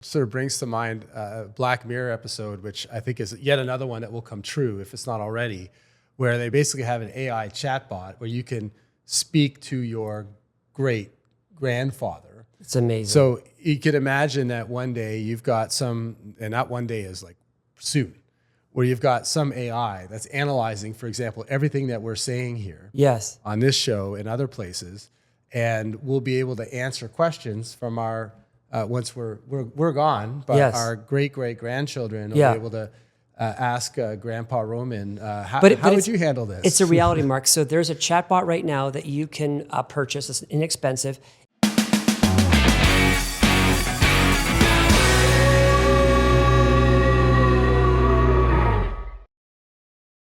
Sort of brings to mind a Black Mirror episode, which I think is yet another one that will come true if it's not already, where they basically have an AI chatbot where you can speak to your great grandfather. It's amazing. So you could imagine that one day you've got some, and that one day is like soon, where you've got some AI that's analyzing, for example, everything that we're saying here Yes. on this show and other places, and we'll be able to answer questions from our once we're gone, but Yes. our great grandchildren will Yeah. be able to ask Grandpa Roman, how But would you handle this? It's a reality, Mark. So there's a chatbot right now that you can purchase. It's inexpensive.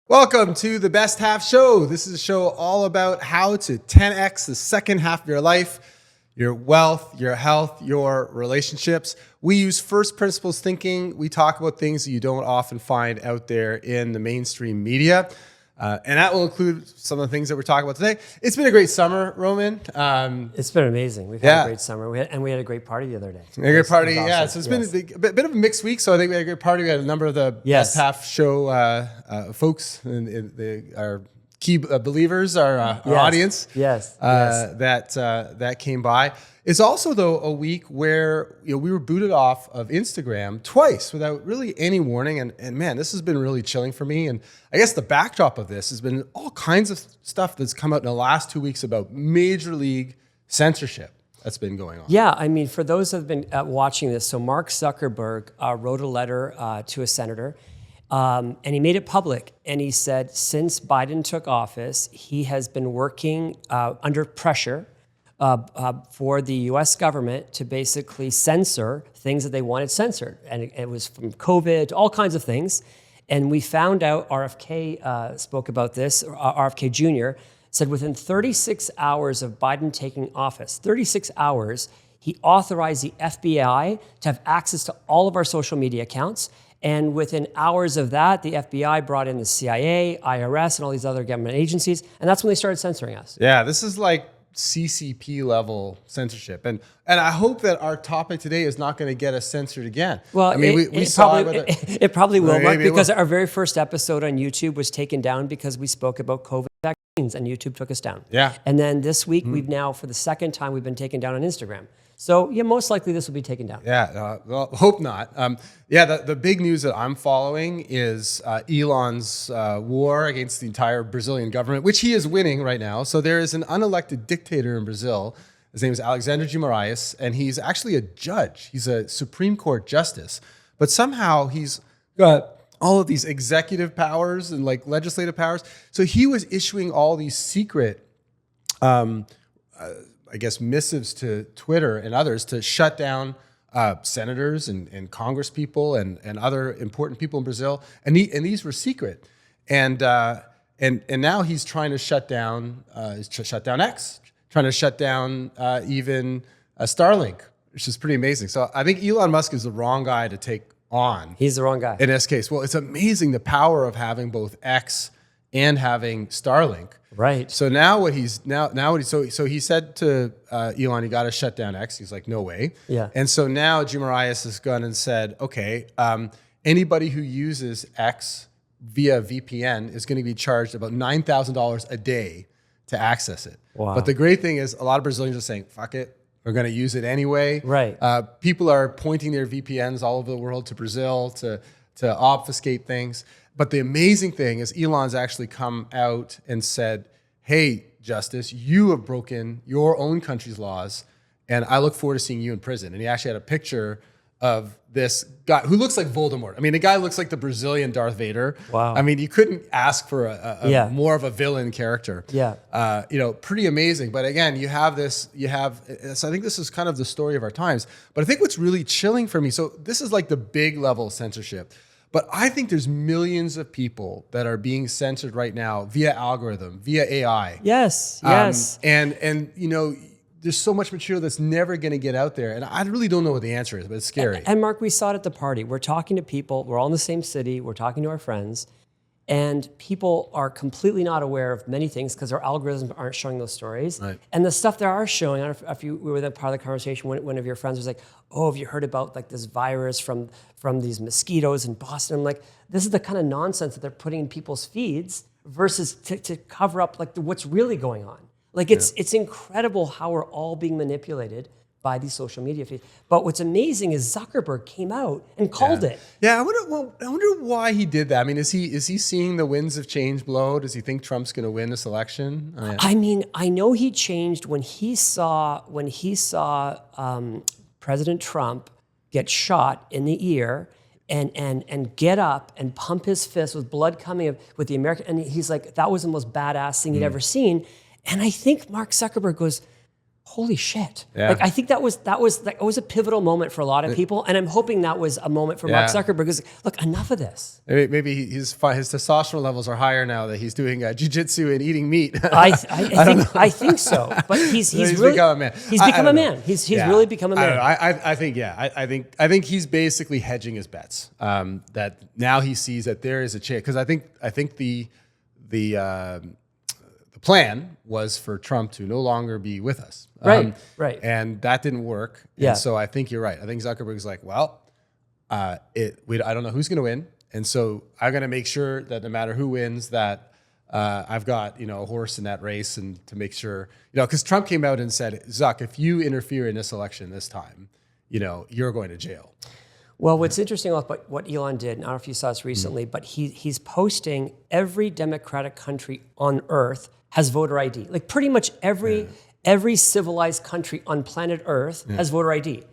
Welcome to the Best Half Show. This is a show all about how to 10x the second half of your life, your wealth, your health, your relationships. We use first principles thinking. We talk about things that you don't often find out there in the mainstream media. And that will include some of the things that we're talking about today. It's been a great summer, Roman. It's been amazing. We've had a great summer. We had a great party the other day. A great party, yeah. So it's been a bit of a mixed week. So I think we had a great party. We had a number of the Best Half Show folks, and our key believers, our audience, that came by. It's also, though, a week where we were booted off of Instagram twice without really any warning. And man, this has been really chilling for me. And I guess the backdrop of this has been all kinds of stuff that's come out in the last 2 weeks about major league censorship that's been going on. Yeah, I mean, for those that have been watching this, so Mark Zuckerberg wrote a letter to a senator, and he made it public. And he said, since Biden took office, he has been working under pressure for the U.S. government to basically censor things that they wanted censored. And it was from COVID to all kinds of things. And we found out, RFK spoke about this, RFK Jr. said within 36 hours of Biden taking office, 36 hours, he authorized the FBI to have access to all of our social media accounts. And within hours of that, the FBI brought in the CIA, IRS, and all these other government agencies. And that's when they started censoring us. Yeah, this is like CCP level censorship. And I hope that our topic today is not going to get us censored again. Well, I mean, it probably will, Mark, because will. our very first episode on YouTube was taken down because we spoke about COVID vaccines and YouTube took us down. Yeah. And then this week, we've now, for the second time, we've been taken down on Instagram. So yeah, most likely this will be taken down. Yeah, well, hope not. The big news that I'm following is Elon's war against the entire Brazilian government, which he is winning right now. So there is an unelected dictator in Brazil. His name is Alexandre de Moraes, and he's actually a judge. He's a Supreme Court justice. But somehow he's got all of these executive powers and like legislative powers. So he was issuing all these secret missives to Twitter and others to shut down senators and Congress people and other important people in Brazil. And these were secret. And now he's trying to shut down X, trying to shut down even Starlink, which is pretty amazing. So I think Elon Musk is the wrong guy to take on. He's the wrong guy. In this case. Well, it's amazing the power of having both X and having Starlink. Right. So so he said to Elon, you got to shut down X. He's like, no way. Yeah. And so now Jim Marias has gone and said, okay, anybody who uses X via VPN is going to be charged about $9,000 a day to access it. Wow. But the great thing is a lot of Brazilians are saying, fuck it. We're going to use it anyway. Right. People are pointing their VPNs all over the world to Brazil to obfuscate things. But the amazing thing is Elon's actually come out and said, hey, Justice, you have broken your own country's laws, and I look forward to seeing you in prison. And he actually had a picture of this guy who looks like Voldemort. I mean, the guy looks like the Brazilian Darth Vader. Wow. I mean, you couldn't ask for a more of a villain character. Yeah. Pretty amazing. But again, so I think this is kind of the story of our times. But I think what's really chilling for me, so this is like the big level censorship. But I think there's millions of people that are being censored right now via algorithm, via AI. Yes. And there's so much material that's never going to get out there. And I really don't know what the answer is, but it's scary. And Mark, we saw it at the party. We're talking to people. We're all in the same city. We're talking to our friends. And people are completely not aware of many things because our algorithms aren't showing those stories. Right. And the stuff they are showing, I don't know if you were that part of the conversation, one of your friends was like, oh, have you heard about like this virus from these mosquitoes in Boston? I'm like, this is the kind of nonsense that they're putting in people's feeds versus to cover up like what's really going on. Like it's incredible how we're all being manipulated by these social media feeds. But what's amazing is Zuckerberg came out and called it. Yeah, I wonder why he did that. I mean, is he seeing the winds of change blow? Does he think Trump's going to win this election? I mean, I know he changed when he saw President Trump get shot in the ear and get up and pump his fist with blood coming with the American, and he's like, that was the most badass thing he'd ever seen. And I think Mark Zuckerberg goes, holy shit. Yeah. Like, I think that was a pivotal moment for a lot of people. And I'm hoping that was a moment for Mark Zuckerberg. Because, look, enough of this. Maybe his testosterone levels are higher now that he's doing jiu-jitsu and eating meat. I think so. But he's really become a man. He's become a man. He's really become a man. I think he's basically hedging his bets. That now he sees that there is a chance. Because I think the plan was for Trump to no longer be with us. Right. And that didn't work. Yeah. And so I think you're right. I think Zuckerberg's like, well, I don't know who's going to win. And so I'm going to make sure that no matter who wins, that I've got, a horse in that race, and to make sure, because Trump came out and said, Zuck, if you interfere in this election this time, you're going to jail. Well, what's interesting about what Elon did, and I don't know if you saw this recently, but he's posting every democratic country on earth has voter ID. Like pretty much every civilized country on planet Earth has voter ID,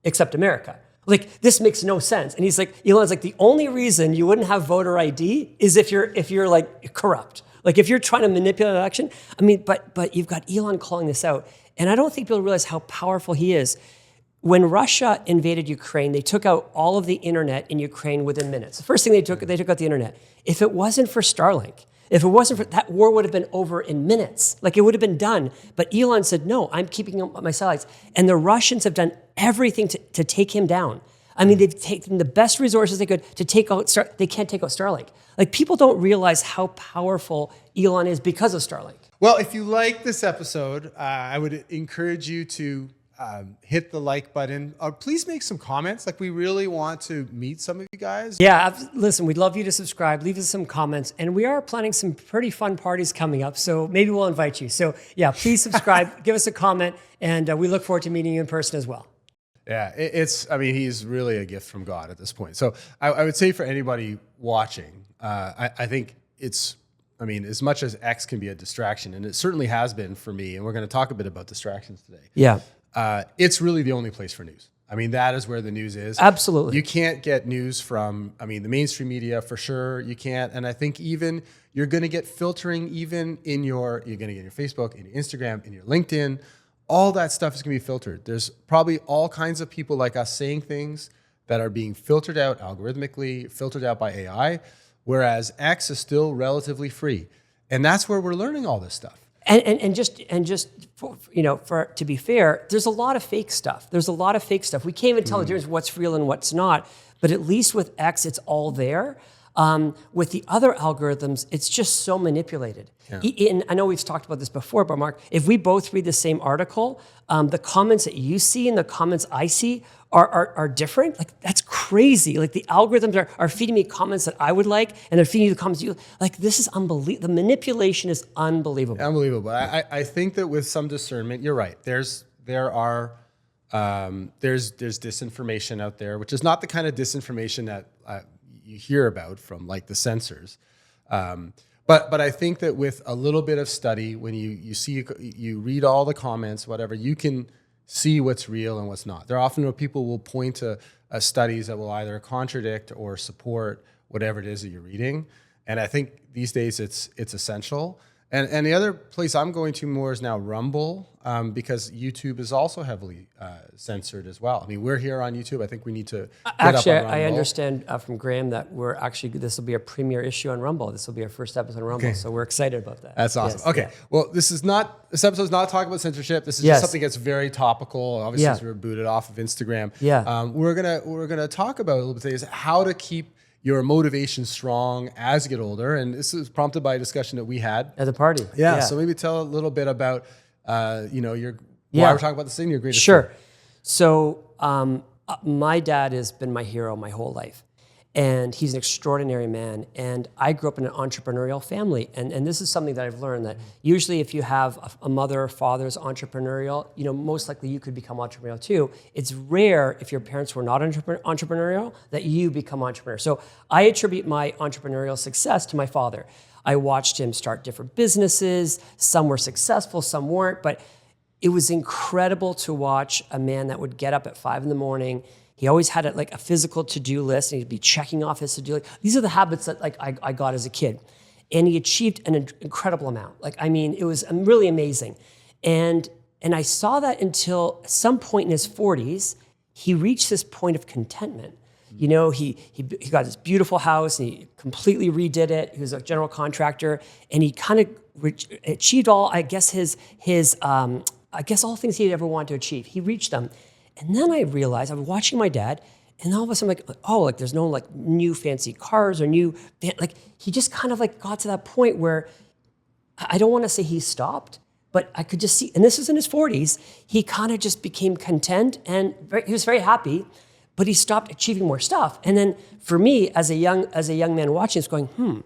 except America. Like, this makes no sense. And he's like, Elon's like, the only reason you wouldn't have voter ID is if you're like corrupt. Like if you're trying to manipulate an election. I mean, but you've got Elon calling this out. And I don't think people realize how powerful he is. When Russia invaded Ukraine, they took out all of the internet in Ukraine within minutes. The first thing they took out the internet. If it wasn't for Starlink, if it wasn't for that, war would have been over in minutes. Like it would have been done. But Elon said, no, I'm keeping my satellites. And the Russians have done everything to take him down. I mean, they've taken the best resources they could to take out they can't take out Starlink. Like people don't realize how powerful Elon is because of Starlink. Well, if you like this episode, I would encourage you to hit the like button. Please make some comments. Like, we really want to meet some of you guys. Yeah, listen, we'd love you to subscribe. Leave us some comments. And we are planning some pretty fun parties coming up, so maybe we'll invite you. So yeah, please subscribe, give us a comment, and we look forward to meeting you in person as well. Yeah, he's really a gift from God at this point. So I would say for anybody watching, I think as much as X can be a distraction, and it certainly has been for me, and we're going to talk a bit about distractions today. Yeah. It's really the only place for news. I mean, that is where the news is. Absolutely. You can't get news from, the mainstream media for sure. You can't. And I think even you're going to get filtering even you're going to get your Facebook, in your Instagram, in your LinkedIn. All that stuff is going to be filtered. There's probably all kinds of people like us saying things that are being filtered out algorithmically, filtered out by AI, whereas X is still relatively free. And that's where we're learning all this stuff. And just for to be fair, there's a lot of fake stuff. We can't even tell the difference what's real and what's not. But at least with X, it's all there. With the other algorithms, it's just so manipulated. Yeah. And I know we've talked about this before, but Mark, if we both read the same article, the comments that you see and the comments I see are different. Like, that's crazy. Like, the algorithms are feeding me comments that I would like, and they're feeding you the comments you like. This is unbelievable. The manipulation is unbelievable. Unbelievable. I think that with some discernment, you're right. There's disinformation out there, which is not the kind of disinformation that you hear about from like the censors. But I think that with a little bit of study, when you read all the comments, whatever, you can see what's real and what's not. There are often people will point to studies that will either contradict or support whatever it is that you're reading. And I think these days it's essential. And the other place I'm going to more is now Rumble, because YouTube is also heavily censored as well. I mean, we're here on YouTube. I think we need to get up on Rumble. I understand from Graham that this will be a premiere issue on Rumble. This will be our first episode on Rumble, so we're excited about that. That's awesome. Yes, okay, yeah. Well, this episode's not talking about censorship. This is just something that's very topical. Obviously, as we were booted off of Instagram. Yeah. We're gonna talk about a little bit today is how to keep your motivation strong as you get older. And this is prompted by a discussion that we had at the party. Yeah. So maybe tell a little bit about, why we're talking about this thing, your greatest Sure. fear. So my dad has been my hero my whole life. And he's an extraordinary man. And I grew up in an entrepreneurial family. And this is something that I've learned, that usually if you have a mother or father's entrepreneurial, most likely you could become entrepreneurial too. It's rare if your parents were not entrepreneurial that you become entrepreneur. So I attribute my entrepreneurial success to my father. I watched him start different businesses. Some were successful, some weren't. But it was incredible to watch a man that would get up at 5 a.m. He always had a physical to-do list, and he'd be checking off his to-do list. These are the habits that I got as a kid. And he achieved an incredible amount. It was really amazing. And I saw that until some point in his 40s, he reached this point of contentment. He got this beautiful house, and he completely redid it. He was a general contractor, and he kind of achieved all, I guess, all things he ever wanted to achieve. He reached them. And then I realized, I was watching my dad, and all of a sudden there's no new fancy cars or he just kind of got to that point where I don't want to say he stopped, but I could just see, and this was in his 40s, he kind of just became content, and he was very happy, but he stopped achieving more stuff. And then for me, as a young man watching this, going,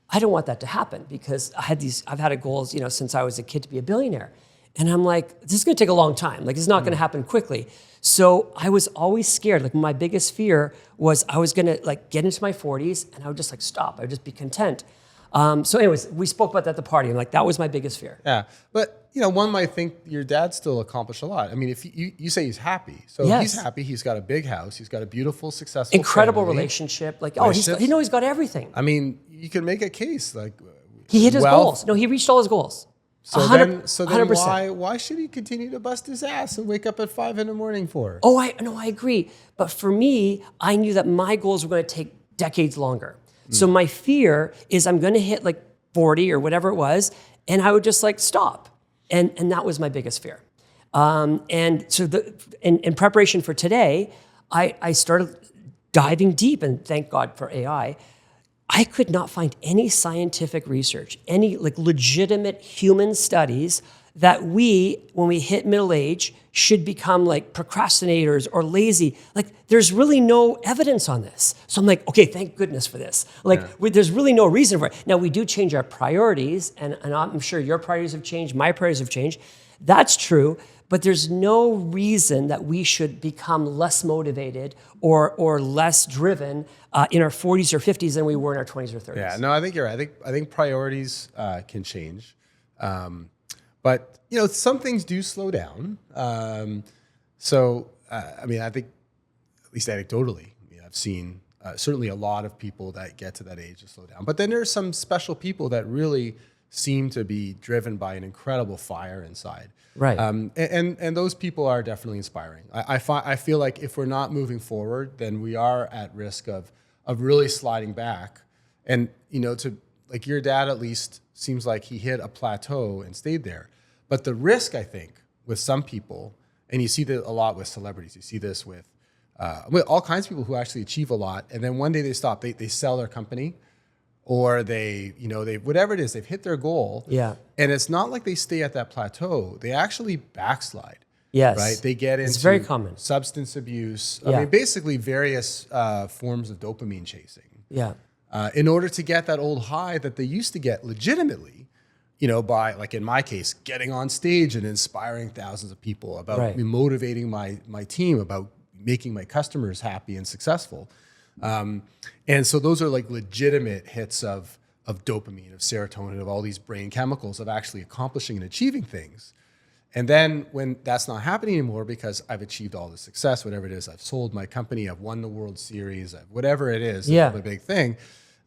I don't want that to happen, because I've had goals, since I was a kid to be a billionaire. And I'm like, this is going to take a long time. This is not going to happen quickly. So I was always scared. My biggest fear was I was going to get into my 40s and I would just stop. I would just be content. So anyways, we spoke about that at the party. And that was my biggest fear. Yeah. But, one might think your dad still accomplished a lot. I mean, if you say he's happy. So he's happy. He's got a big house. He's got a beautiful, successful incredible family. Relationship. He's got everything. I mean, you can make a case. He hit his goals. No, he reached all his goals. So then why should he continue to bust his ass and wake up at 5 a.m. for? Oh, I agree. But for me, I knew that my goals were going to take decades longer. So my fear is I'm going to hit 40 or whatever it was, and I would just stop. And that was my biggest fear. And so in preparation for today, I started diving deep, and thank God for AI. I could not find any scientific research, any legitimate human studies that when we hit middle age, should become procrastinators or lazy. There's really no evidence on this. So I'm okay, thank goodness for this. There's really no reason for it. Now, we do change our priorities, and I'm sure your priorities have changed, my priorities have changed. That's true, but there's no reason that we should become less motivated or less driven in our 40s or 50s than we were in our 20s or 30s. Yeah, no, I think you're right. I think priorities can change. But, some things do slow down. I think, at least anecdotally, I've seen certainly a lot of people that get to that age to slow down. But then there's some special people that really seem to be driven by an incredible fire inside. Right. And those people are definitely inspiring. I feel like if we're not moving forward, then we are at risk of really sliding back. And, your dad at least seems like he hit a plateau and stayed there. But the risk, I think, with some people, and you see that a lot with celebrities, you see this with all kinds of people who actually achieve a lot, and then one day they stop, they sell their company, or they whatever it is, they've hit their goal. Yeah. And it's not like they stay at that plateau. They actually backslide. Yes. Right? They get into very common. Substance abuse. Yeah. Basically various forms of dopamine chasing. Yeah. In order to get that old high that they used to get legitimately, by, in my case, getting on stage and inspiring thousands of people, about motivating my team, about making my customers happy and successful. And so those are legitimate hits of dopamine, of serotonin, of all these brain chemicals, of actually accomplishing and achieving things. And then when that's not happening anymore because I've achieved all the success, whatever it is, I've sold my company, I've won the World Series, whatever it is, a big thing,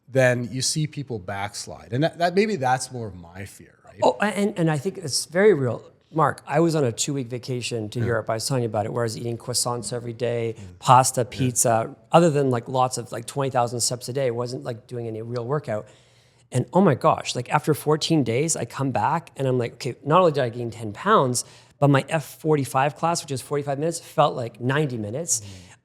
then you see people backslide. And that maybe that's more of my fear, right? Oh, and I think it's very real. Mark, I was on a 2-week vacation to Europe. I was telling you about it, where I was eating croissants every day, pasta, pizza, other than lots of 20,000 steps a day. I wasn't doing any real workout. And oh my gosh, after 14 days, I come back and I'm okay, not only did I gain 10 pounds, but my F45 class, which is 45 minutes, felt like 90 minutes.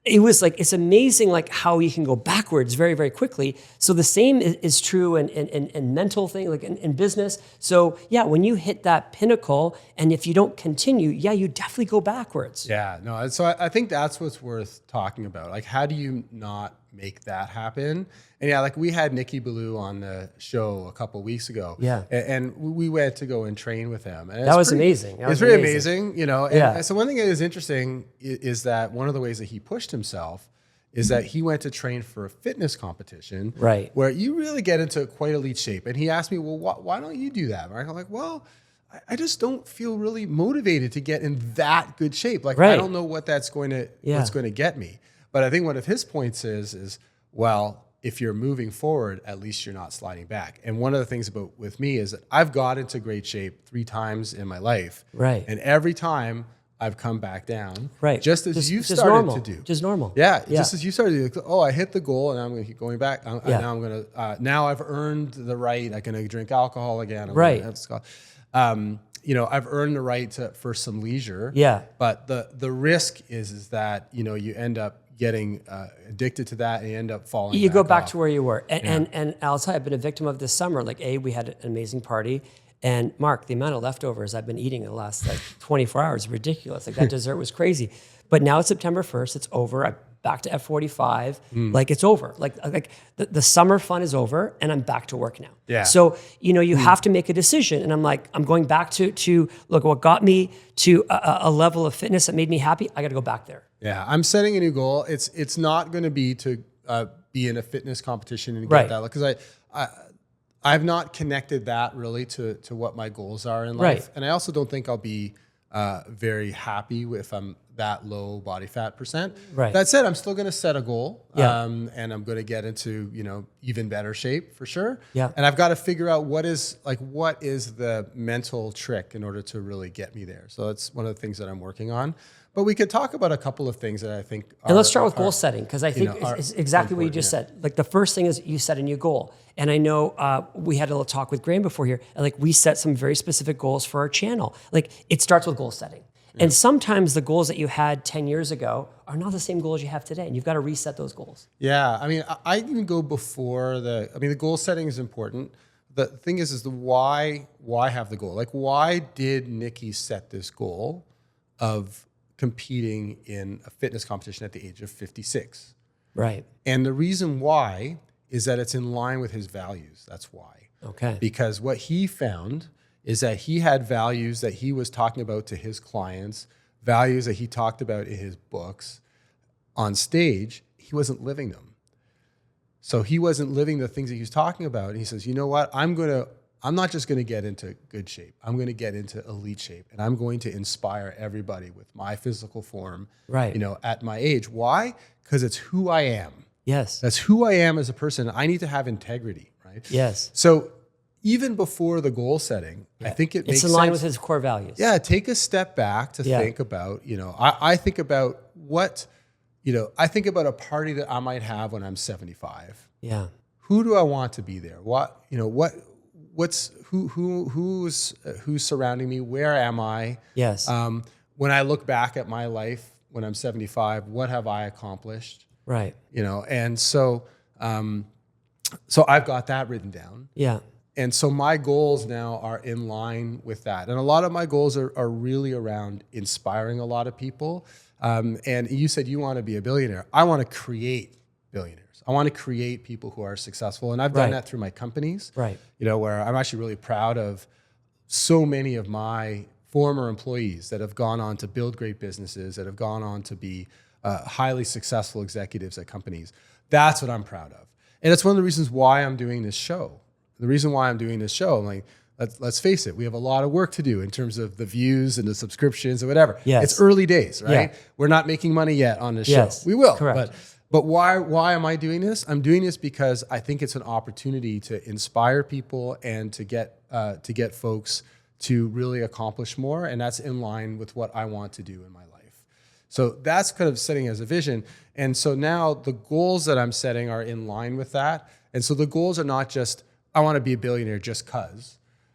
it was like, it's amazing like how you can go backwards very, very quickly. So the same is true in mental thing, like in business. So yeah, when you hit that pinnacle and if you don't continue, yeah, you definitely go backwards. Yeah, no. So I think that's what's worth talking about. Like, how do you not make that happen? And yeah, like we had Nikki Ballou on the show a couple of weeks ago. Yeah. And we went to go and train with him. And that was amazing. It's really amazing, you know. And so one thing that is interesting is that one of the ways that he pushed himself is that he went to train for a fitness competition, right, where you really get into quite elite shape. And he asked me, well, why don't you do that, Mark? I'm like, well, I just don't feel really motivated to get in that good shape. Like, I don't know what that's going to, what's going to get me. But I think one of his points is, well, if you're moving forward, at least you're not sliding back. And one of the things with me is that I've got into great shape 3 times in my life. Right. And every time I've come back down. Right. Just as you started to do. Just normal. Yeah. Just as you started to do. Oh, I hit the goal and I'm going to keep going back. Now I'm going to, now I've earned the right. I can drink alcohol again. You know, I've earned the right for some leisure. Yeah. But the risk is that, you know, you end up getting addicted to that and you end up falling. You go back to where you were. And I'll tell you, I've been a victim of this summer. Like, we had an amazing party. And Mark, the amount of leftovers I've been eating in the last 24 hours is ridiculous. Like, that dessert was crazy. But now it's September 1st. It's over. I'm back to F45. Like, it's over. Like the summer fun is over and I'm back to work now. Yeah. So, you know, you have to make a decision. And I'm like, I'm going back to look, what got me to a level of fitness that made me happy, I got to go back there. Yeah. I'm setting a new goal. It's not going to be to be in a fitness competition and get that. Because I've not connected that really to what my goals are in life. Right. And I also don't think I'll be very happy if I'm that low body fat percent. Right. That said, I'm still going to set a goal. Yeah. And I'm going to get into, you know, even better shape for sure. Yeah. And I've got to figure out what is the mental trick in order to really get me there. So that's one of the things that I'm working on. But we could talk about a couple of things that I think are, and let's start with goal setting, because I think it's exactly what you just said. Like, the first thing is you set a new goal. And I know we had a little talk with Graham before here, and like, we set some very specific goals for our channel. Like, it starts with goal setting. Yeah. And sometimes the goals that you had 10 years ago are not the same goals you have today, and you've got to reset those goals. Yeah, I mean, I even go before the goal setting is important. The thing is the why have the goal? Like, why did Nikki set this goal of competing in a fitness competition at the age of 56? Right. And the reason why is that it's in line with his values. That's why. Okay. Because what he found is that he had values that he was talking about to his clients, values that he talked about in his books. On stage, he wasn't living them. So he wasn't living the things that he was talking about. And he says, you know what? I'm not just going to get into good shape. I'm going to get into elite shape, and I'm going to inspire everybody with my physical form, right, you know, at my age. Why? Because it's who I am. Yes. That's who I am as a person. I need to have integrity, right? Yes. So even before the goal setting, I think it makes sense. It's in line with his core values. Yeah, take a step back to think about, you know, I think about I think about a party that I might have when I'm 75. Yeah. Who do I want to be there? Who's surrounding me? Where am I? Yes. When I look back at my life when I'm 75, what have I accomplished? Right. You know, and so I've got that written down. Yeah. And so my goals now are in line with that. And a lot of my goals are really around inspiring a lot of people. And you said you want to be a billionaire. I want to create billionaires. I want to create people who are successful. And I've done that through my companies. Right. You know, where I'm actually really proud of so many of my former employees that have gone on to build great businesses, that have gone on to be highly successful executives at companies. That's what I'm proud of. And it's one of the reasons why I'm doing this show. The reason why I'm doing this show, I'm like, let's face it, we have a lot of work to do in terms of the views and the subscriptions or whatever. Yes. It's early days, right? Yeah. We're not making money yet on this show. Yes. We will. Correct. But why am I doing this? I'm doing this because I think it's an opportunity to inspire people and to get folks to really accomplish more. And that's in line with what I want to do in my life. So that's kind of setting as a vision. And so now the goals that I'm setting are in line with that. And so the goals are not just, I want to be a billionaire just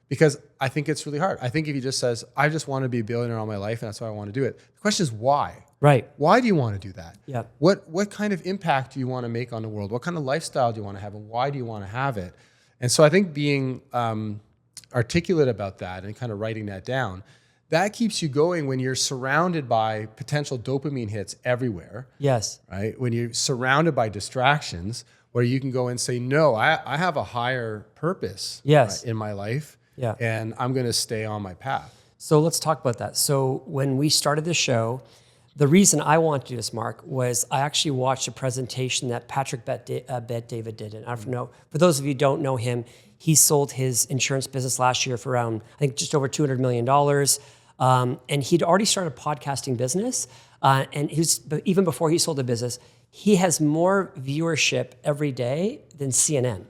because I think it's really hard. I think if he just says, I just want to be a billionaire all my life and that's why I want to do it. The question is why? Right. Why do you want to do that? Yeah. What kind of impact do you want to make on the world? What kind of lifestyle do you want to have, and why do you want to have it? And so I think being articulate about that and kind of writing that down, that keeps you going when you're surrounded by potential dopamine hits everywhere. Yes. Right? When you're surrounded by distractions, where you can go and say, no, I have a higher purpose in my life, and I'm going to stay on my path. So let's talk about that. So when we started the show, the reason I wanted to do this, Mark, was I actually watched a presentation that Patrick Bet-David did. And I don't know, for those of you who don't know him, he sold his insurance business last year for around, I think, just over $200 million. And he'd already started a podcasting business. And even before he sold the business, he has more viewership every day than CNN.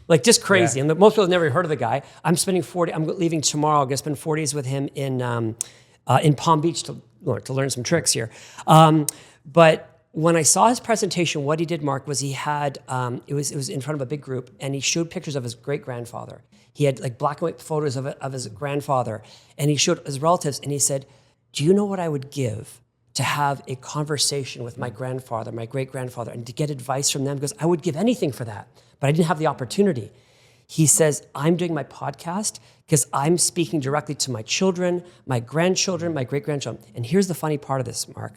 Like, just crazy. And most people have never heard of the guy. I'm leaving tomorrow. I'm going to spend 4 days with him in Palm Beach to learn some tricks here. But when I saw his presentation, what he did, Mark, was he had, it was in front of a big group, and he showed pictures of his great-grandfather. He had like black and white photos of his grandfather, and he showed his relatives, and he said, do you know what I would give to have a conversation with my grandfather, my great-grandfather, and to get advice from them? Because I would give anything for that, but I didn't have the opportunity. He says, I'm doing my podcast because I'm speaking directly to my children, my grandchildren, my great-grandchildren. And here's the funny part of this, Mark.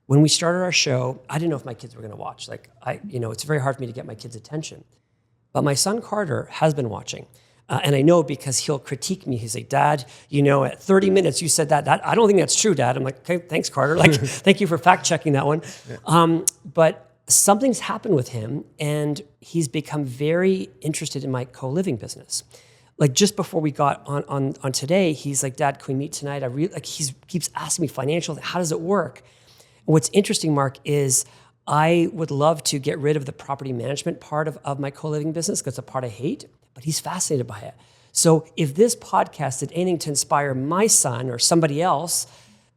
When we started our show, I didn't know if my kids were going to watch. It's very hard for me to get my kids' attention. But my son Carter has been watching. And I know because he'll critique me. He's like, Dad, at 30 minutes you said that. I don't think that's true, Dad. I'm like, okay, thanks, Carter. Thank you for fact-checking that one. But something's happened with him, and he's become very interested in my co-living business. Like, just before we got on today, he's like, Dad, can we meet tonight? He keeps asking me financial, how does it work? What's interesting, Mark, is I would love to get rid of the property management part of my co-living business because it's a part I hate, but he's fascinated by it. So if this podcast did anything to inspire my son or somebody else,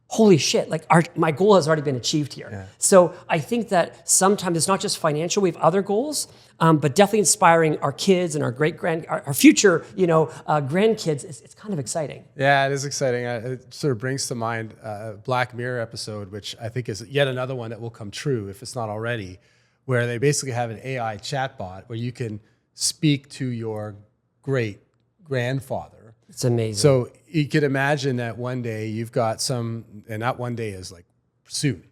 holy shit, my goal has already been achieved here. Yeah. So I think that sometimes it's not just financial, we have other goals, but definitely inspiring our kids and our our future, grandkids, it's kind of exciting. Yeah, it is exciting. It sort of brings to mind a Black Mirror episode, which I think is yet another one that will come true if it's not already, where they basically have an AI chatbot where you can speak to your great-grandfather. It's amazing. So you could imagine that one day you've got and not one day is like soon,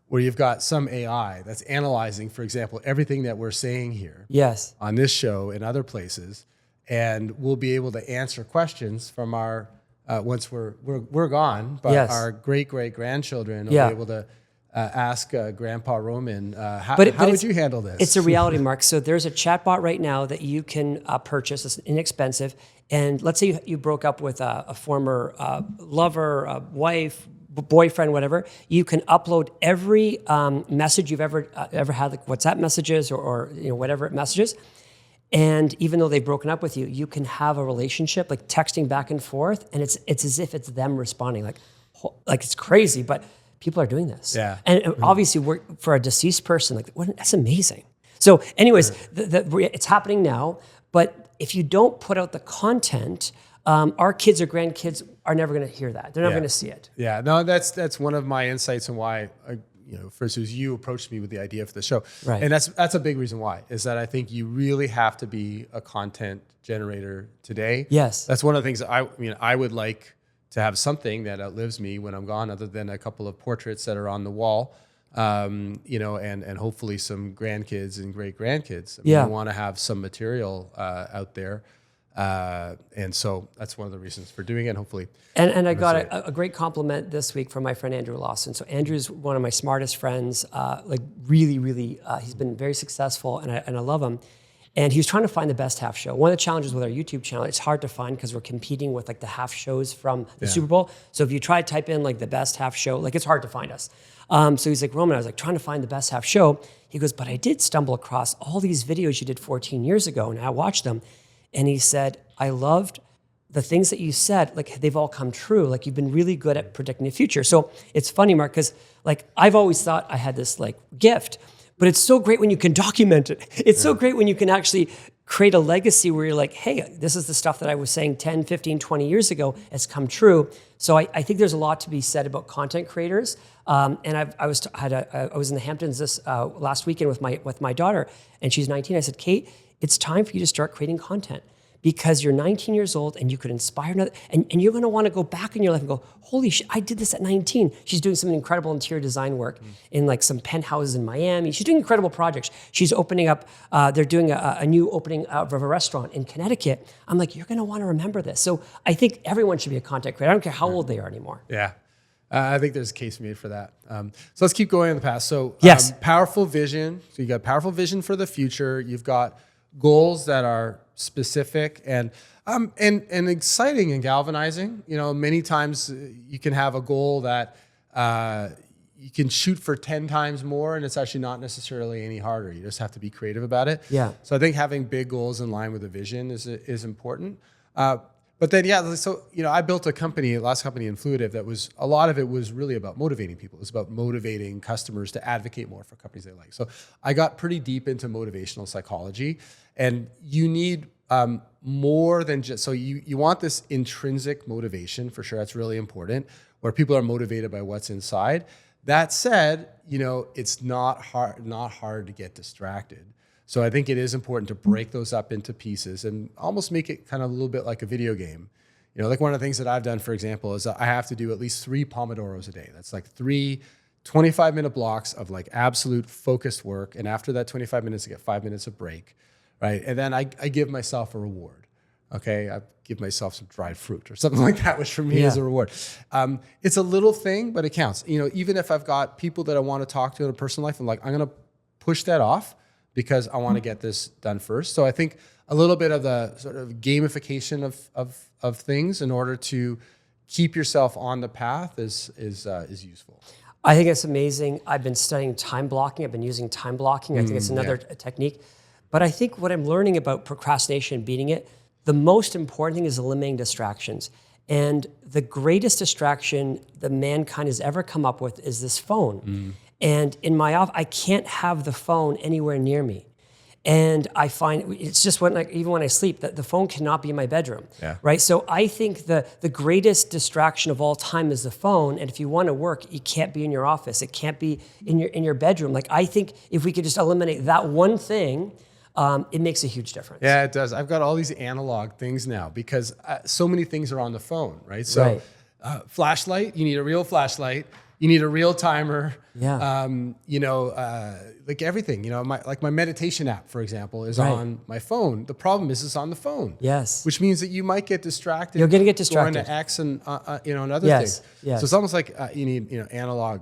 where you've got some AI that's analyzing, for example, everything that we're saying here on this show and other places, and we'll be able to answer questions from our, once we're gone, but our great-great-grandchildren will be able to ask Grandpa Roman, how would you handle this? It's a reality, Mark. So there's a chatbot right now that you can purchase. It's inexpensive. And let's say you broke up with a former lover, wife, boyfriend, whatever. You can upload every message you've ever had, like WhatsApp messages or whatever messages. And even though they've broken up with you, you can have a relationship, like texting back and forth, and it's as if it's them responding. Like it's crazy, but people are doing this. Yeah. And obviously, for a deceased person, that's amazing. So anyways, it's happening now, but if you don't put out the content, our kids or grandkids are never going to hear that. They're never going to see it. Yeah, no, that's one of my insights and why, first was you approached me with the idea for the show. Right. And that's a big reason why, is that I think you really have to be a content generator today. Yes. That's one of the things I would like to have something that outlives me when I'm gone, other than a couple of portraits that are on the wall, and hopefully some grandkids and great-grandkids. I want to have some material out there. And so that's one of the reasons for doing it, hopefully. And I got a great compliment this week from my friend Andrew Lawson. So Andrew's one of my smartest friends, really, really, he's been very successful, and I love him. And he was trying to find the best half show. One of the challenges with our YouTube channel, it's hard to find because we're competing with the half shows from the Super Bowl. So if you try to type in the best half show, it's hard to find us. So he's like, Roman, I was trying to find the best half show. He goes, but I did stumble across all these videos you did 14 years ago, and I watched them. And he said, I loved the things that you said, they've all come true. You've been really good at predicting the future. So it's funny, Mark, because I've always thought I had this gift, but it's so great when you can document it. It's so great when you can actually create a legacy where you're like, hey, this is the stuff that I was saying 10, 15, 20 years ago has come true. So I think there's a lot to be said about content creators. And I was in the Hamptons this last weekend with my daughter, and she's 19. I said, Kate, it's time for you to start creating content, because you're 19 years old and you could inspire another, and you're going to want to go back in your life and go, holy shit, I did this at 19. She's doing some incredible interior design work in like some penthouses in Miami. She's doing incredible projects. She's opening up, they're doing a new opening of a restaurant in Connecticut. I'm like, you're going to want to remember this. So I think everyone should be a content creator. I don't care how old they are anymore. Yeah. I think there's a case made for that. So let's keep going in the past. So yes. Powerful vision. So you got powerful vision for the future. You've got goals that are specific and exciting and galvanizing. You know, many times you can have a goal that you can shoot for 10 times more, and it's actually not necessarily any harder. You just have to be creative about it. Yeah. So I think having big goals in line with a vision is important. But then, so, you know, I built a company, last company, Influitive, that was, a lot of it was really about motivating people. It was about motivating customers to advocate more for companies they like. So I got pretty deep into motivational psychology, and you need more than just, so you want this intrinsic motivation for sure. That's really important, where people are motivated by what's inside. That said, you know, it's not hard to get distracted. So I think it is important to break those up into pieces and almost make it kind of a little bit like a video game. You know, like one of the things that I've done, for example, is I have to do at least 3 Pomodoros a day. That's like 3 25-minute blocks of like absolute focused work. And after that 25 minutes, I get 5 minutes of break, right? And then I give myself a reward. Okay, I give myself some dried fruit or something like that, which for me is a reward. It's a little thing, but it counts. You know, even if I've got people that I want to talk to in a personal life, I'm like, I'm going to push that off because I want to get this done first. So I think a little bit of the sort of gamification of things in order to keep yourself on the path is useful. I think it's amazing. I've been studying time blocking. I've been using time blocking. I think it's another technique. But I think what I'm learning about procrastination and beating it, the most important thing is eliminating distractions. And the greatest distraction that mankind has ever come up with is this phone. And in my office, I can't have the phone anywhere near me. And I find it's just even when I sleep, that the phone cannot be in my bedroom, right? So I think the greatest distraction of all time is the phone. And if you want to work, it can't be in your office. It can't be in your bedroom. Like, I think if we could just eliminate that one thing, it makes a huge difference. Yeah, it does. I've got all these analog things now because so many things are on the phone, right? So flashlight, you need a real flashlight. You need a real timer. You know, like everything, you know, my meditation app, for example, is on my phone. The problem is it's on the phone. Yes. Which means that you might get distracted. You're going to get distracted. Going to X and, you know, and other things. Yes. So it's almost like you need, you know, analog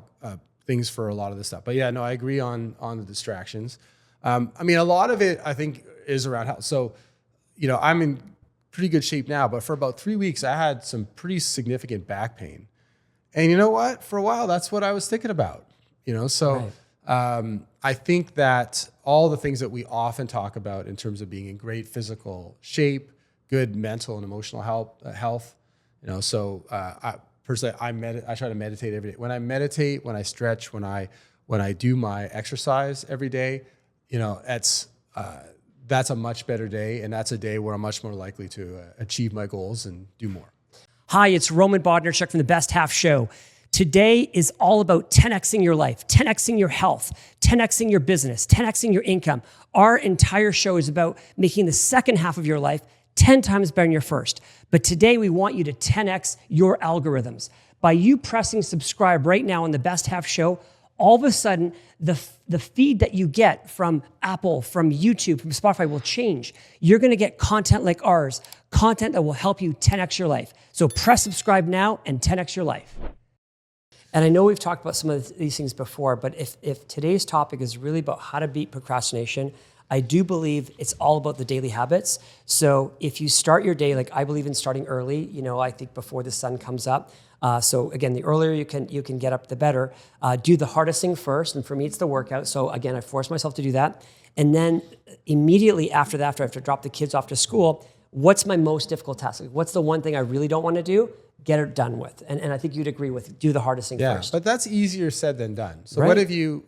things for a lot of this stuff. But yeah, no, I agree on the distractions. I mean, a lot of it, I think, is around health. So, you know, I'm in pretty good shape now, but for about 3 weeks, I had some pretty significant back pain. And you know what? For a while, that's what I was thinking about. You know, so I think that all the things that we often talk about in terms of being in great physical shape, good mental and emotional health, you know, so I personally, I try to meditate every day. When I meditate, when I stretch, when I do my exercise every day, you know, that's a much better day, and that's a day where I'm much more likely to achieve my goals and do more. Hi, it's Roman Bodnarchuk from The Best Half Show. Today is all about 10xing your life, 10xing your health, 10xing your business, 10xing your income. Our entire show is about making the second half of your life 10 times better than your first. But today we want you to 10x your algorithms. By you pressing subscribe right now on The Best Half Show, all of a sudden, the feed that you get from Apple, from YouTube, from Spotify will change. You're going to get content like ours, content that will help you 10x your life. So press subscribe now and 10x your life. And I know we've talked about some of these things before, but if today's topic is really about how to beat procrastination, I do believe it's all about the daily habits. So if you start your day, like I believe in starting early, you know, I think before the sun comes up. So again, the earlier you can get up, the better. Do the hardest thing first, and for me, it's the workout. So again, I force myself to do that. And then immediately after that, after I have to drop the kids off to school, what's my most difficult task? Like, what's the one thing I really don't want to do? Get it done with. And I think you'd agree with do the hardest thing first. But that's easier said than done. So have you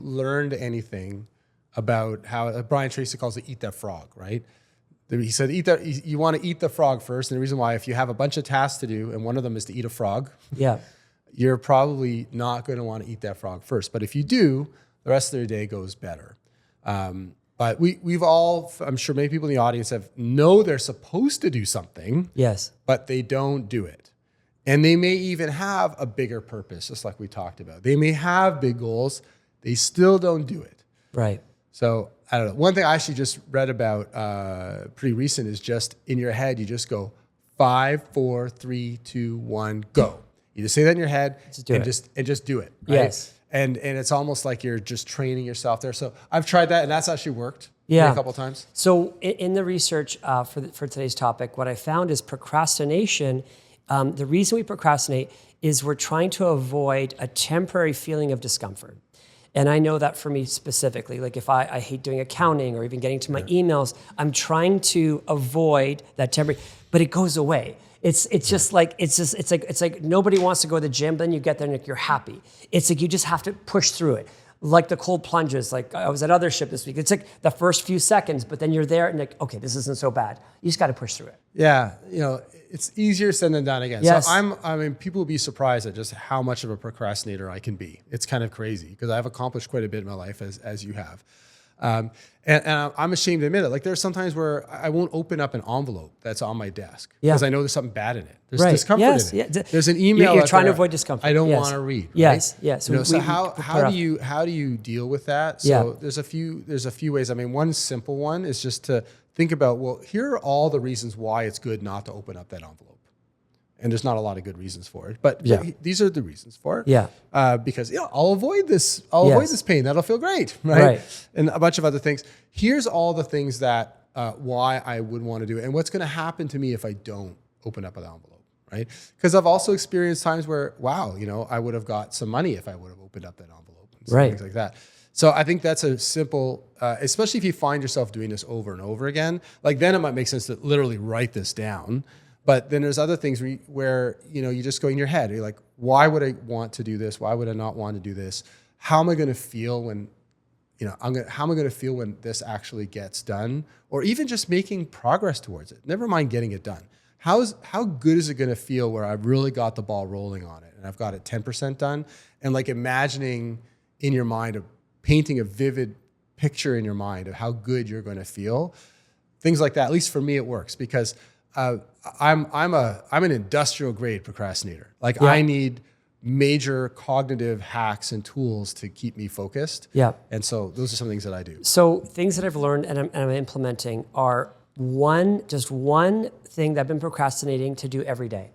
learned anything about how Brian Tracy calls it eat that frog, right? He said, you want to eat the frog first. And the reason why, if you have a bunch of tasks to do and one of them is to eat a frog, you're probably not going to want to eat that frog first. But if you do, the rest of their day goes better. But we've all, I'm sure many people in the audience know they're supposed to do something. Yes. But they don't do it. And they may even have a bigger purpose, just like we talked about. They may have big goals. They still don't do it. Right. So I don't know. One thing I actually just read about pretty recent is just in your head, you just go 5, 4, 3, 2, 1, go. You just say that in your head and just do it. Right? Yes. And it's almost like you're just training yourself there. So I've tried that, and that's actually worked a couple of times. So in the research for today's topic, what I found is procrastination. The reason we procrastinate is we're trying to avoid a temporary feeling of discomfort. And I know that for me specifically, like if I hate doing accounting or even getting to my emails, I'm trying to avoid that temporary, but it goes away. It's like nobody wants to go to the gym, but then you get there and like you're happy. It's like you just have to push through it. Like the cold plunges, like I was at Othership this week. It's like the first few seconds, but then you're there and like, okay, this isn't so bad. You just got to push through it. Yeah, it's easier said than done again. Yes. So people will be surprised at just how much of a procrastinator I can be. It's kind of crazy because I've accomplished quite a bit in my life as you have. And I'm ashamed to admit it. Like there's sometimes where I won't open up an envelope that's on my desk because I know there's something bad in it. There's discomfort in it. Yeah. There's an email. You're trying to avoid discomfort. I don't want to read. Right? Yes. Yes. So how do you deal with that? So there's a few ways. I mean, one simple one is just to think about, well, here are all the reasons why it's good not to open up that envelope. And there's not a lot of good reasons for it, but these are the reasons for it. Yeah. Because I'll avoid this. I'll avoid this pain. That'll feel great, right? And a bunch of other things. Here's all the things that why I would want to do it, and what's going to happen to me if I don't open up an envelope, right? Because I've also experienced times where, wow, I would have got some money if I would have opened up that envelope, and things like that. So I think that's a simple, especially if you find yourself doing this over and over again. Like then it might make sense to literally write this down. But then there's other things where you just go in your head. You're like, why would I want to do this? Why would I not want to do this? How am I going to feel when, how am I going to feel when this actually gets done? Or even just making progress towards it. Never mind getting it done. How good is it going to feel where I've really got the ball rolling on it and I've got it 10% done? And like imagining in your mind, painting a vivid picture in your mind of how good you're going to feel. Things like that. At least for me, it works because I'm an industrial grade procrastinator. Like I need major cognitive hacks and tools to keep me focused. Yeah. And so those are some things that I do. So things that I've learned and I'm implementing are just one thing that I've been procrastinating to do every day,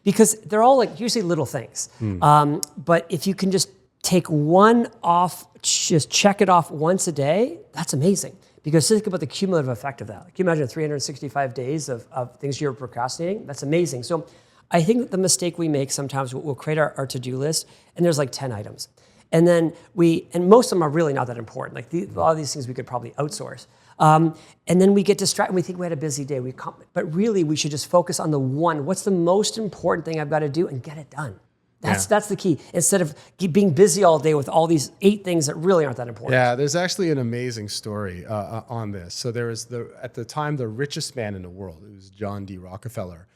because they're all like usually little things. But if you can just take one off, just check it off once a day, that's amazing. Because think about the cumulative effect of that. Like, can you imagine 365 days of things you're procrastinating? That's amazing. So I think that the mistake we make sometimes, we'll create our to-do list, and there's like 10 items. And then and most of them are really not that important. Like a lot of these things we could probably outsource. And then we get distracted. We think we had a busy day. But really, we should just focus on the one. What's the most important thing I've got to do and get it done? That's the key. Instead of being busy all day with all these 8 things that really aren't that important. Yeah, there's actually an amazing story on this. So there was at the time the richest man in the world. It was John D. Rockefeller.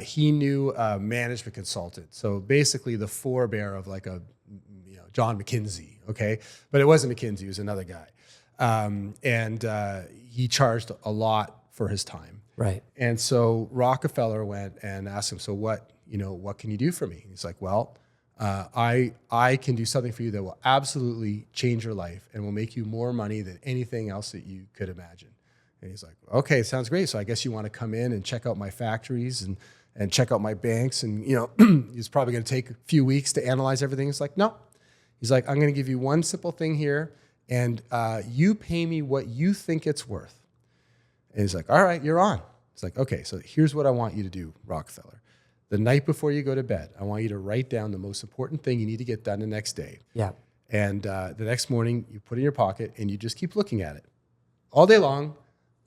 He knew a management consultant. So basically the forebear of like a John McKinsey. Okay, but it wasn't McKinsey. It was another guy, and he charged a lot for his time. Right. And so Rockefeller went and asked him, "So what can you do for me?" And he's like, "Well, I can do something for you that will absolutely change your life and will make you more money than anything else that you could imagine." And he's like, "Okay, sounds great. So I guess you want to come in and check out my factories and check out my banks." And, he's probably going to take a few weeks to analyze everything. It's like, no. He's like, "I'm going to give you one simple thing here, and you pay me what you think it's worth." And he's like, "All right, you're on." It's like, "Okay, so here's what I want you to do, Rockefeller. The night before you go to bed, I want you to write down the most important thing you need to get done the next day. Yeah. And the next morning, you put it in your pocket, and you just keep looking at it all day long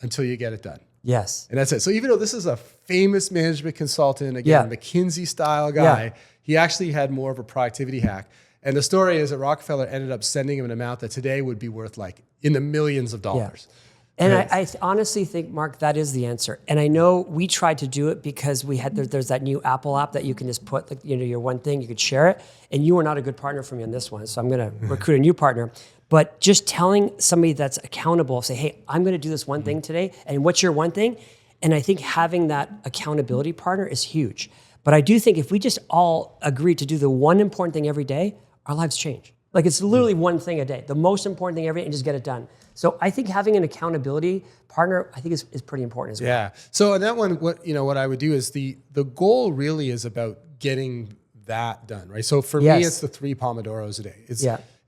until you get it done." Yes. And that's it. So even though this is a famous management consultant, again, McKinsey-style guy, he actually had more of a productivity hack. And the story is that Rockefeller ended up sending him an amount that today would be worth like in the millions of dollars. And I honestly think, Mark, that is the answer. And I know we tried to do it because there's that new Apple app that you can just put, your one thing, you could share it. And you were not a good partner for me on this one, so I'm going to recruit a new partner. But just telling somebody that's accountable, say, hey, I'm going to do this one thing today, and what's your one thing? And I think having that accountability partner is huge. But I do think if we just all agree to do the one important thing every day, our lives change. Like it's literally one thing a day, the most important thing every day, and just get it done. So I think having an accountability partner, I think is pretty important as well. Yeah. So on that one, what I would do is the goal really is about getting that done, right? So for me, it's the 3 Pomodoros a day.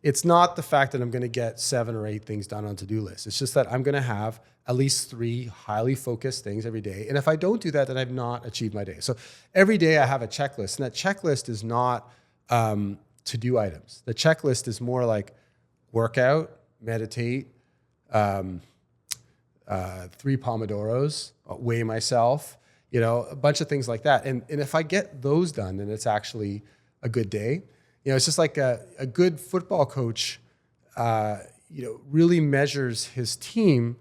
It's not the fact that I'm going to get 7 or 8 things done on to-do list. It's just that I'm going to have at least 3 highly focused things every day. And if I don't do that, then I've not achieved my day. So every day I have a checklist, and that checklist is not to-do items. The checklist is more like workout, meditate, 3 Pomodoros, weigh myself, a bunch of things like that. And if I get those done, then it's actually a good day. It's just like a good football coach, really measures his team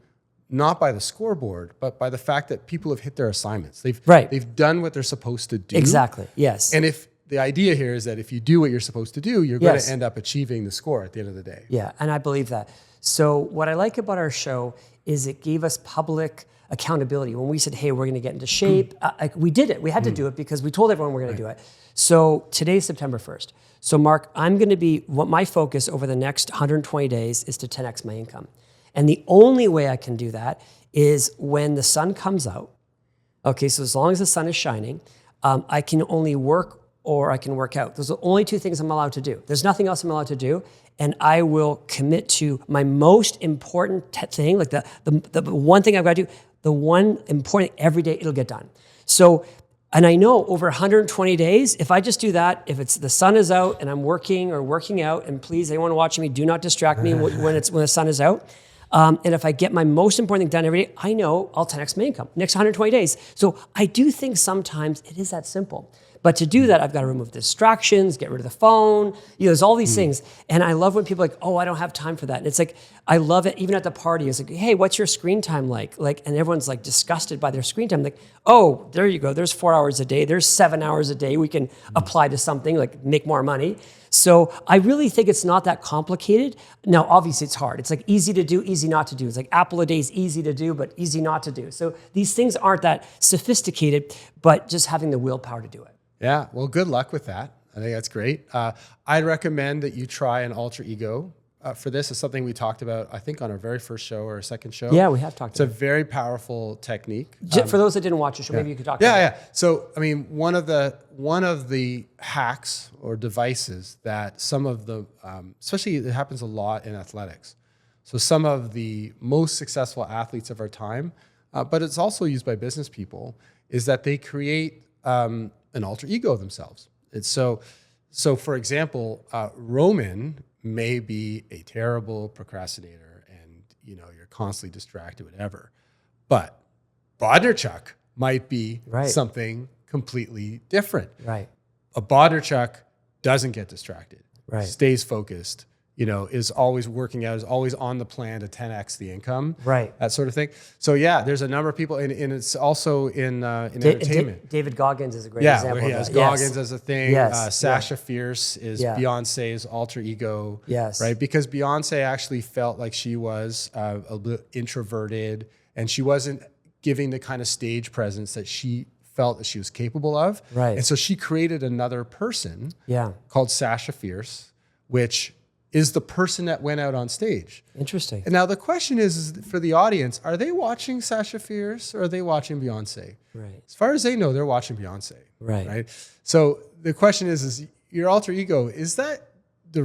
not by the scoreboard, but by the fact that people have hit their assignments. They've done what they're supposed to do. Exactly. Yes. And if the idea here is that if you do what you're supposed to do, you're going to end up achieving the score at the end of the day. Yeah, and I believe that. So what I like about our show is it gave us public accountability. When we said, hey, we're going to get into shape, we did it. We had to do it because we told everyone we're going to do it. So today's September 1st. So Mark, what my focus over the next 120 days is to 10x my income. And the only way I can do that is when the sun comes out. Okay, so as long as the sun is shining, I can only work or I can work out. Those are the only 2 things I'm allowed to do. There's nothing else I'm allowed to do. And I will commit to my most important thing, like the one thing I've got to do, the one important every day, it'll get done. So, and I know over 120 days, if I just do that, if it's the sun is out and I'm working or working out, and please, anyone watching me, do not distract me when the sun is out. And if I get my most important thing done every day, I know I'll 10x my income next 120 days. So I do think sometimes it is that simple. But to do that, I've got to remove distractions, get rid of the phone. There's all these things. And I love when people are like, oh, I don't have time for that. And it's like, I love it. Even at the party, it's like, hey, what's your screen time like? And everyone's like disgusted by their screen time. Like, oh, there you go. There's 4 hours a day. There's 7 hours a day. We can apply to something like make more money. So I really think it's not that complicated. Now, obviously it's hard. It's like easy to do, easy not to do. It's like apple a day is easy to do, but easy not to do. So these things aren't that sophisticated, but just having the willpower to do it. Yeah, well, good luck with that. I think that's great. I'd recommend that you try an alter ego for this. It's something we talked about, I think, on our very first show or second show. Yeah, we have talked about it. It's a very powerful technique. For those that didn't watch the show, maybe you could talk about it. Yeah. So, I mean, one of the hacks or devices that some of the, especially it happens a lot in athletics. So some of the most successful athletes of our time, but it's also used by business people, is that they create an alter ego of themselves. It's so for example, Roman may be a terrible procrastinator and you're constantly distracted, whatever. But Bondarchuk might be something completely different. Right. A Bondarchuk doesn't get distracted, stays focused, is always working out, is always on the plan to 10x the income, that sort of thing. So yeah, there's a number of people, and it's also in entertainment. David Goggins is a great example. Yeah, he has Goggins as a thing. Sasha Fierce is Beyonce's alter ego, right? Because Beyonce actually felt like she was a bit introverted, and she wasn't giving the kind of stage presence that she felt that she was capable of. Right. And so she created another person called Sasha Fierce, which is the person that went out on stage. Interesting. And now the question is for the audience, are they watching Sasha Fierce or are they watching Beyonce? Right. As far as they know, they're watching Beyonce. Right. So the question is your alter ego, is that your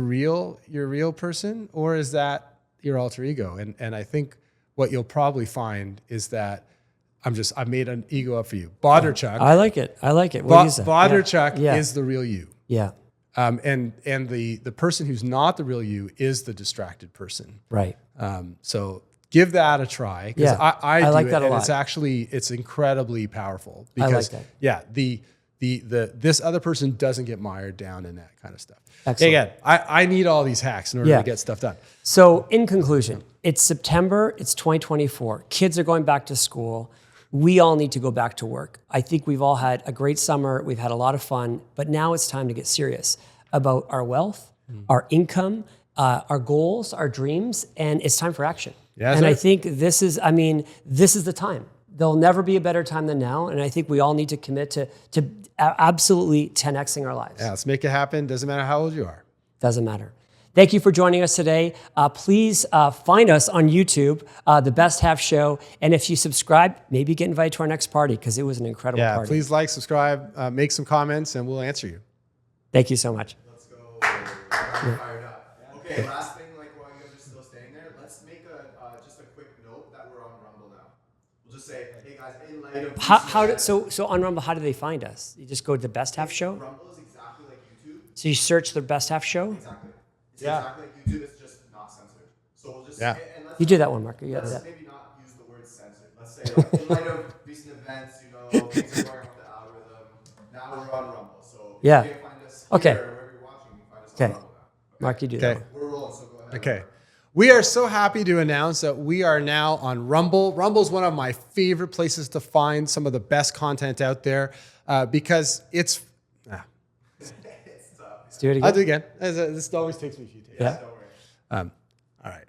real person, or is that your alter ego? And I think what you'll probably find is that I made an ego up for you. Bondarchuk. I like it. What do you say? Bondarchuk is the real you. Yeah. And the person who's not the real you is the distracted person. Right. So give that a try. Because I do like it, that a lot. It's incredibly powerful. Because, I like that. the this other person doesn't get mired down in that kind of stuff. Excellent. Again, I need all these hacks in order to get stuff done. So in conclusion, it's September, it's 2024. Kids are going back to school. We all need to go back to work. I think we've all had a great summer. We've had a lot of fun, but now it's time to get serious about our wealth, our income, our goals, our dreams, and it's time for action. Yeah, and I think this is the time. There'll never be a better time than now, and I think we all need to commit to absolutely 10xing our lives. Yeah, let's make it happen. Doesn't matter how old you are. Doesn't matter. Thank you for joining us today. Please find us on YouTube, The Best Half Show. And if you subscribe, maybe get invited to our next party because it was an incredible party. Please like, subscribe, make some comments, and we'll answer you. Thank you so much. Let's go. Fired up. Okay, last thing, like while you guys are still staying there, let's make just a quick note that we're on Rumble now. We'll just say, hey guys, in light of So on Rumble, how do they find us? You just go to The Best Half Show? Rumble is exactly like YouTube. So you search The Best Half Show? Exactly. It's exactly like YouTube, it's just not censored. So we'll just and let's, you do that one, Mark. Let's maybe not use the word censored. Let's say like, in light of recent events, things are going off the algorithm. Now we're on Rumble. So if you can't find us here, wherever you're watching, you can find us on Rumble now. Mark, you do that. We're rolling, so go ahead. Okay. We are so happy to announce that we are now on Rumble. Rumble is one of my favorite places to find some of the best content out there because it's... Let's do it again. I'll do it again. This always takes me a few takes. Yeah. All right.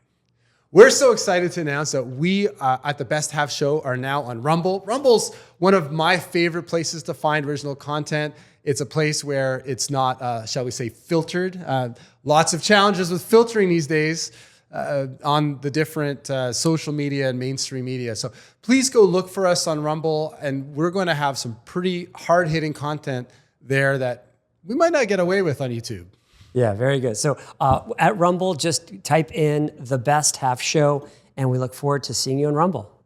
We're so excited to announce that we at the Best Half Show are now on Rumble. Rumble's one of my favorite places to find original content. It's a place where it's not, shall we say, filtered. Lots of challenges with filtering these days on the different social media and mainstream media. So please go look for us on Rumble, and we're going to have some pretty hard-hitting content there that we might not get away with on YouTube. Yeah, very good. So at Rumble, just type in The Best Half Show, and we look forward to seeing you on Rumble.